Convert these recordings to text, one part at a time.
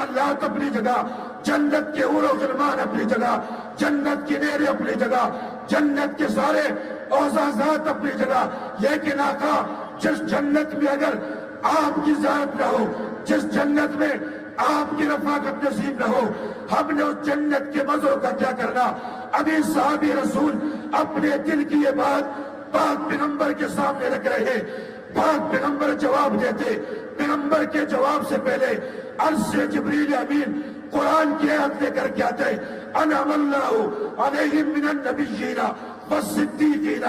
اللہ اپنی جگہ، جنت کے حور و غلمان اپنی جگہ، جنت کی نہریں اپنی جگہ، جنت کے سارے اعزازات اپنی جگہ، لیکن آقا جس جنت میں اگر آپ کی زیارت نہ ہو، جس جنت میں آپ کی رفاقت نصیب نہ ہو، ہم نے اس جنت کے مزوں کا کیا کرنا؟ ابھی صحابی رسول اپنے دل کی یہ بات پاک پیغمبر کے سامنے رکھ رہے ہیں، پاک پیغمبر جواب دیتے، پیغمبر کے جواب سے پہلے عرش سے جبریل امین قرآن کی آیت لے کر کے آتے، انعم اللہ علیہم من النبیین والصدیقین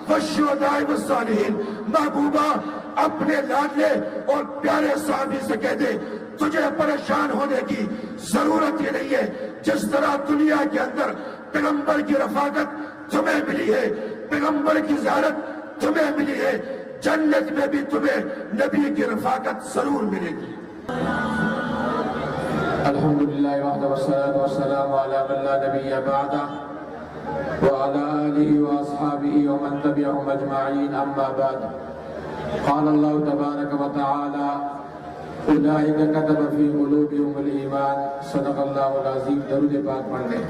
والشہداء والصالحین۔ محبوبہ اپنے لاڈلے اور پیارے صحابی سے کہہ دے تجھے پریشان ہونے کی ضرورت ہی نہیں ہے، جس طرح دنیا کے اندر پیغمبر کی رفاقت تمہیں ملی ہے، پیغمبر کی زیارت تمہیں ملی ہے، جنت میں بھی تمہیں نبی کی رفاقت ضرور ملے گی۔ الحمدللہ وحدہ والصلاة والسلام علی من لا نبی بعدہ وعلی آلہ واصحابہ ومن تبعہم اجمعین، اما بعد۔ قال اللہ تبارک وتعالی اولئک کتب فی قلوبہم الایمان، صدق اللہ العظیم۔ درود پاک پڑھ لیں۔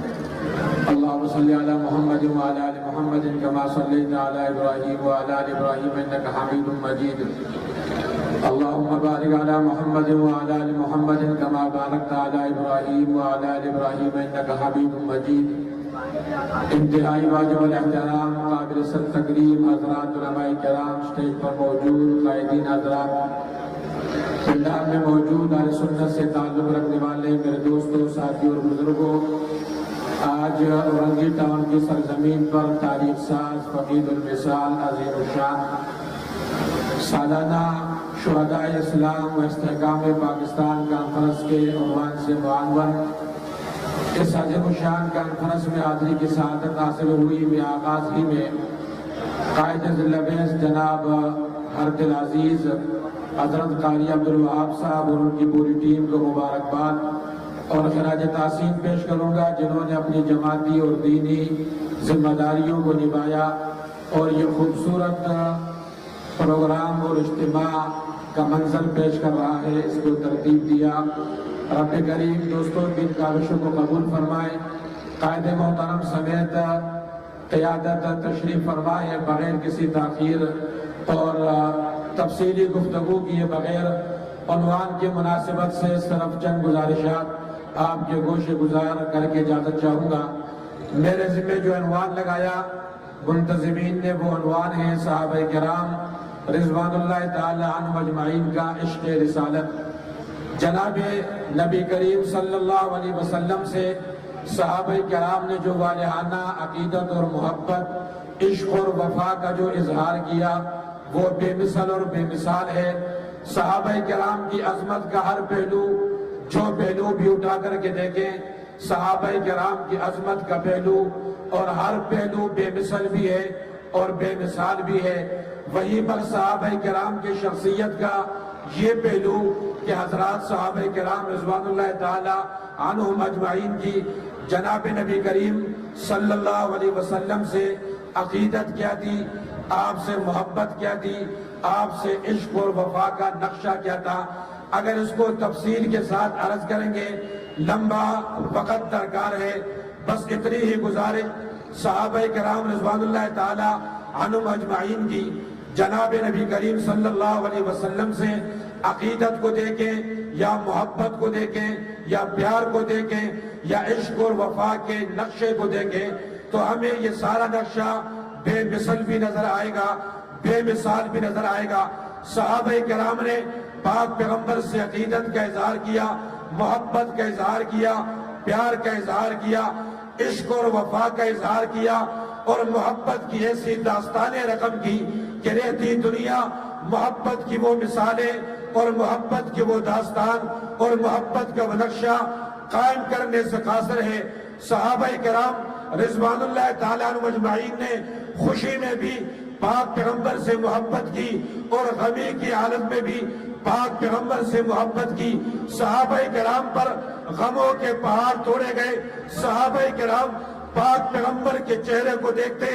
اللہم صلی علی محمد وعلی آل محمد کما صلیت علی ابراہیم وعلی آل ابراہیم انک حمید مجید۔ اللہم بارک علی محمد وعلی آل محمد کما بارکت علی ابراہیم وعلی آل ابراہیم انک حمید مجید۔ انتہائی واجب الاحترام، قابل سر تکریم حضرات علماء کرام، اسٹیج پر موجود قائدین حضرات، پنڈال میں موجود اہل سنت سے تعلق رکھنے والے میرے دوستوں، ساتھیوں اور بزرگوں، آج اورنگی ٹاؤن کی سرزمین پر تاریخ ساز، فقید المثال، عظیم الشان سالانہ شہدائے اسلام و استحکام پاکستان کانفرنس کے عنوان سے معاون اس عظیم الشان کانفرنس میں حاضری کی سعادت حاصل ہوئی۔ میں آغاز ہی میں قائد ذیل جناب ہر دل عزیز حضرت قاری عبدالوہاب صاحب اور ان کی پوری ٹیم کو مبارکباد اور خراج تحسین پیش کروں گا، جنہوں نے اپنی جماعتی اور دینی ذمہ داریوں کو نبھایا اور یہ خوبصورت پروگرام اور اجتماع کا منظر پیش کر رہا ہے، اس کو ترتیب دیا۔ رب کریم دوستوں کی ان کاوشوں کو قبول فرمائے، قائد محترم سمیت قیادت تشریف فرمائے بغیر کسی تاخیر اور تفصیلی گفتگو کیے بغیر عنوان کی مناسبت سے صرف چند گزارشات آپ کے گوش گزار کر کے اجازت چاہوں گا۔ میرے ذمہ جو عنوان لگایا منتظمین نے، وہ عنوان ہے صحابہ کرام رضوان اللہ تعالی عنہم اجمعین کا عشق رسالت۔ جناب نبی کریم صلی اللہ علیہ وسلم سے صحابہ کرام نے جو والہانہ عقیدت اور محبت، عشق اور وفا کا جو اظہار کیا وہ بے مثل اور بے مثال ہے۔ صحابہ کرام کی عظمت کا ہر پہلو، جو پہلو بھی اٹھا کر کے دیکھیں، صحابہ کرام کی عظمت کا پہلو اور ہر پہلو بے مثل بھی ہے اور بے مثال بھی ہے۔ وہیں پر صحابہ کرام کی شخصیت کا یہ پہلو کہ حضرات صحابہ کرام رضوان اللہ تعالی عنہم اجمعین کی جناب نبی کریم صلی اللہ علیہ وسلم سے عقیدت کیا تھی، آپ سے محبت کیا تھی، آپ سے عشق اور وفا کا نقشہ کیا تھا۔ اگر اس کو تفصیل کے ساتھ عرض کریں گے لمبا وقت درکار ہے، بس اتنی ہی گزارش صحابہ کرام رضوان اللہ تعالی عنہم اجمعین کی جناب نبی کریم صلی اللہ علیہ وسلم سے عقیدت کو دیکھیں یا محبت کو دیکھیں یا پیار کو دیکھیں یا عشق اور وفا کے نقشے کو دیکھیں تو ہمیں یہ سارا نقشہ بے مثل بھی نظر آئے گا، بے مثال بھی نظر آئے گا۔ صحابہ کرام نے پاک پیغمبر سے عقیدت کا اظہار کیا، محبت کا اظہار کیا، پیار کا اظہار کیا، عشق اور وفا کا اظہار کیا اور محبت کی ایسی داستانیں رقم کی کہ رہتی دنیا محبت کی وہ مثالیں اور محبت کی وہ داستان اور محبت کا وہ نقشہ قائم کرنے سے قاصر ہے۔ صحابہ کرام رضوان اللہ تعالیٰ عنہم اجمعین نے خوشی میں بھی پاک پیغمبر سے محبت کی اور غمی کی حالت میں بھی پاک پیغمبر سے محبت کی۔ صحابہ کرام پر غموں کے پہاڑ توڑے گئے۔ صحابہ کرام پاک پیغمبر کے چہرے کو دیکھتے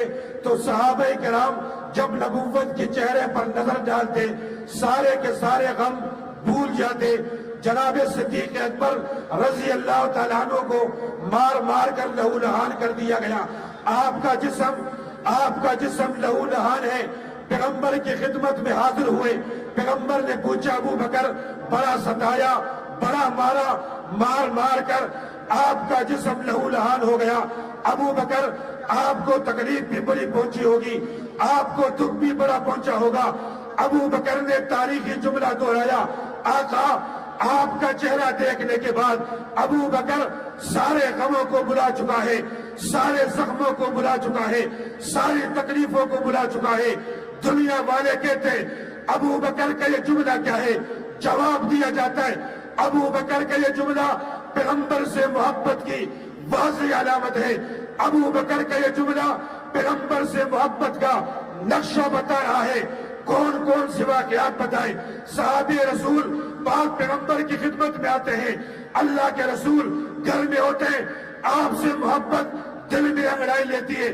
تو صحابہ کرام جب نبوت کے چہرے پر نظر ڈالتے سارے کے سارے غم بھول جاتے۔ جناب صدیق اکبر رضی اللہ تعالیٰ عنہ کو مار مار کر لہو لہان کر دیا گیا۔ آپ کا جسم لہو لہان ہے۔ پیغمبر کی خدمت میں حاضر ہوئے، پیغمبر نے پوچھا ابو بکر، بڑا ستایا، بڑا مارا، مار مار کر آپ کا جسم لہو لہان ہو گیا۔ ابو بکر، آپ کو تکلیف بھی بڑی پہنچی ہوگی، آپ کو دکھ بھی بڑا پہنچا ہوگا۔ ابو بکر نے تاریخی جملہ دہرایا، آقا آپ کا چہرہ دیکھنے کے بعد ابو بکر سارے غموں کو بلا چکا ہے، سارے زخموں کو بلا چکا ہے، ساری تکلیفوں کو بلا چکا ہے۔ دنیا والے کہتے ابو بکر کا یہ جملہ کیا ہے؟ جواب دیا جاتا ہے ابو بکر کا یہ جملہ پیغمبر سے محبت کی واضح علامت ہے۔ ابو بکر کا یہ جملہ پیغمبر سے محبت کا نقشہ بتا رہا ہے۔ کون کون سی واقعات بتائیں؟ صحابی رسول پاک پیغمبر کی خدمت میں آتے ہیں، اللہ کے رسول گھر میں ہوتے ہیں، آپ سے محبت دل میں انگڑائی لیتی ہے۔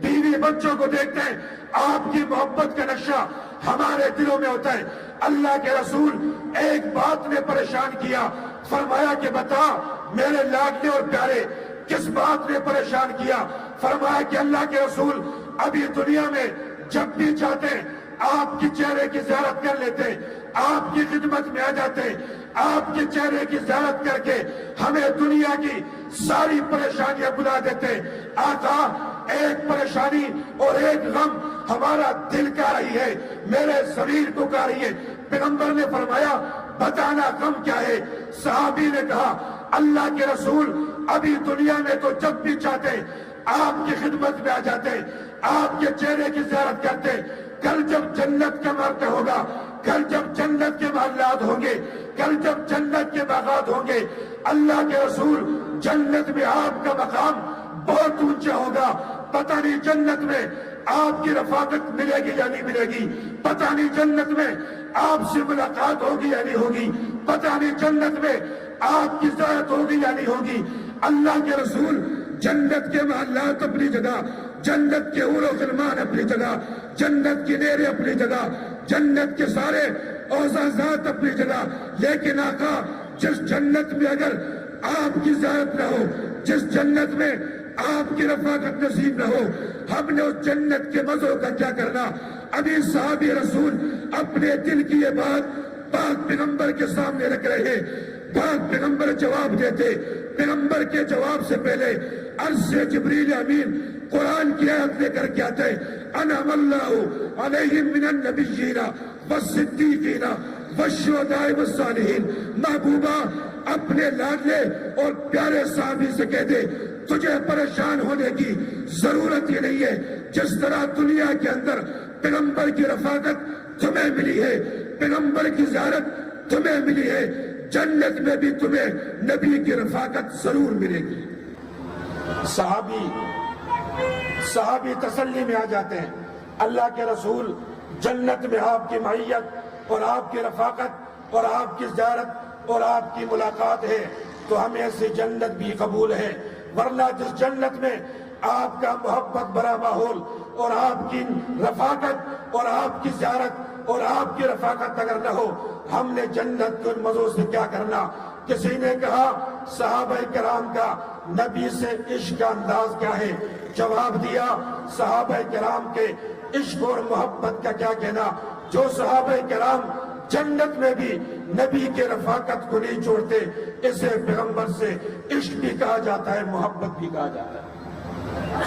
بیوی بچوں کو دیکھتے ہیں، آپ کی محبت کا نقشہ ہمارے دلوں میں ہوتا ہے۔ اللہ کے رسول ایک بات نے پریشان کیا، فرمایا کہ بتا میرے لاڈلے اور پیارے، کس بات نے پریشان کیا؟ فرمایا کہ اللہ کے رسول ابھی دنیا میں جب بھی چاہتے ہیں آپ کی چہرے کی زیارت کر لیتے، آپ کی خدمت میں آ جاتے، آپ کے چہرے کی زیارت کر کے ہمیں دنیا کی ساری پریشانیاں بلا دیتے۔ آقا ایک پریشانی اور ایک غم ہمارا دل کا رہی ہے، میرے ضمیر کو کا رہی ہے۔ پیغمبر نے فرمایا بتانا غم کیا ہے؟ صحابی نے کہا اللہ کے رسول ابھی دنیا میں تو جب بھی چاہتے آپ کی خدمت میں آ جاتے، آپ کے چہرے کی زیارت کرتے، کل جب جنت کا مرتبہ ہوگا، کل جب جنت کے محلات ہوں گے، کل جب جنت کے باغات ہوں گے، اللہ کے رسول جنت میں آپ کا مقام بہت اونچا ہوگا۔ پتہ نہیں جنت میں آپ کی رفاقت ملے گی یا نہیں ملے گی، پتہ نہیں جنت میں آپ سے ملاقات ہوگی یا نہیں ہوگی، پتہ نہیں جنت میں آپ کی زیارت ہوگی یا نہیں ہوگی۔ اللہ کے رسول جنت کے محلات اپنی جگہ، جنت کے حور و غلمان اپنی جگہ، جنت کی نہریں اپنی جگہ، جنت کے سارے اعزازات اپنی جگہ، لیکن آقا جس جنت میں اگر آپ کی زیارت نہ ہو، جس جنت میں آپ کی رفاقت نصیب نہ ہو، ہم نے اس جنت کے مزوں کا کیا کرنا؟ ابھی صحابی رسول اپنے دل کی یہ بات پاک پیغمبر کے سامنے رکھ رہے ہیں، پاک پیغمبر جواب دیتے۔ پیغمبر کے جواب سے پہلے عرش سے جبریل امین قرآن کی آیت لے کر کے آتے ہیں، انعم اللہ علیہم من النبیین والصدیقین والشہداء والصالحین۔ محبوبہ اپنے لاڈلے اور پیارے صحابی سے کہہ دے تجھے پریشان ہونے کی ضرورت ہی نہیں ہے، جس طرح دنیا کے اندر پیغمبر کی رفاقت تمہیں ملی ہے، پیغمبر کی زیارت تمہیں ملی ہے، جنت میں بھی تمہیں نبی کی رفاقت ضرور ملے گی۔ صحابی تسلی میں آ جاتے ہیں، اللہ کے رسول جنت میں آپ کی معیت اور آپ کی رفاقت اور آپ کی زیارت اور آپ کی ملاقات ہے تو ہمیں ایسی جنت بھی قبول ہے، ورنہ جس جنت میں آپ کا محبت بھرا ماحول اور آپ کی رفاقت اور آپ کی زیارت اور آپ کی رفاقت اگر نہ ہو، ہم نے جنت کے مزوں سے کیا کرنا؟ کسی نے کہا صحابہ کرام کا نبی سے عشق کا انداز کیا ہے؟ جواب دیا صحابہ کرام کے عشق اور محبت کا کیا کہنا؟ جو صحابہ کرام جنت میں بھی نبی کے رفاقت کو نہیں چھوڑتے، اسے پیغمبر سے عشق بھی کہا جاتا ہے، محبت بھی کہا جاتا ہے۔